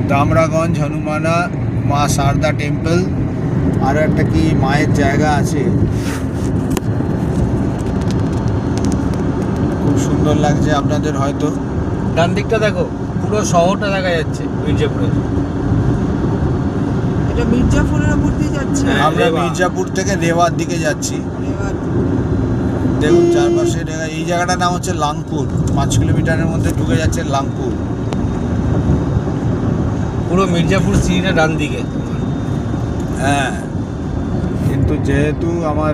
দামরাগঞ্জ হনুমানা মা শারদা টেম্পল, আরও একটা কি মায়ের জায়গা আছে, খুব সুন্দর লাগছে আপনাদের হয়তো। ডান দিকটা দেখো, পুরো শহরটা দেখা যাচ্ছে মির্জাপুরে। এটা মির্জাপুরের উপর দিয়ে যাচ্ছে। আমরা রেওয়া। মির্জাপুর থেকে রেওয়ার দিকে যাচ্ছি। এবার দেখুন চারপাশে এই জায়গাটার নাম হচ্ছে লাংপুর। 5 কিলোমিটারের মধ্যে ঢুকে যাচ্ছে লাংপুর। পুরো মির্জাপুর সিটিটা ডান দিকে। হ্যাঁ, কিন্তু যেহেতু আমার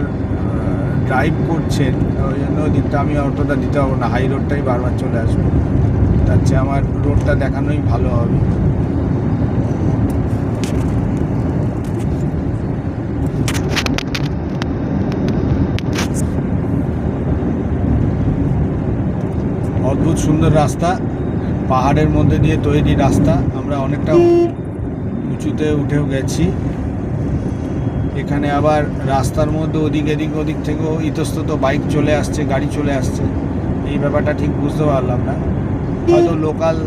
ড্রাইভ করছেন ওই জন্য ওই দিকটা আমি অতটা দিতে পারবো না, হাই রোডটাই বারবার চলে আসবো। তার চেয়ে আমার রোডটা দেখানোই ভালো হবে। অদ্ভুত সুন্দর রাস্তা, পাহাড়ের মধ্যে দিয়ে তৈরি রাস্তা। আমরা অনেকটা উঁচুতে উঠেও গেছি। এখানে আবার রাস্তার মধ্যে ওদিক থেকেও ইতস্তত বাইক চলে আসছে, গাড়ি চলে আসছে। এই ব্যাপারটা ঠিক বুঝতে পারলাম না, হয়তো লোকাল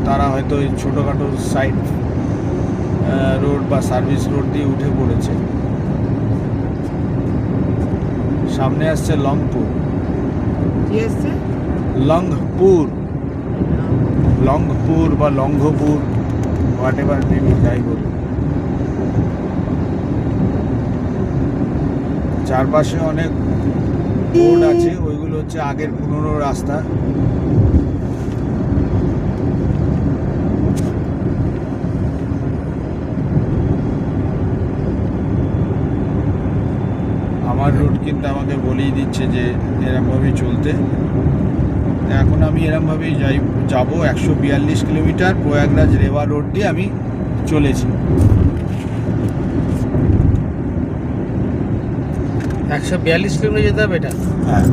তারা হয়তো ওই ছোটোখাটো সাইড রোড বা সার্ভিস রোড দিয়ে উঠে পড়েছে। সামনে আসছে লংপুর, কি এসছে? লংপুর বা লঙ্ঘপুর, হোয়াট এভার নেম যাই বলুন। চারপাশে অনেক বোর্ড আছে, ওইগুলো হচ্ছে আগের পুরনো রাস্তা। আমার রুট কিন্তু আমাকে বলেই দিচ্ছে যে এরমভাবেই চলতে। এখন আমি এরমভাবেই যাব। 142 কিলোমিটার প্রয়াগরাজ রেওয়া রোড দিয়ে আমি চলেছি। 142 কিলোমিটার যেতে হবে এটা। হ্যাঁ।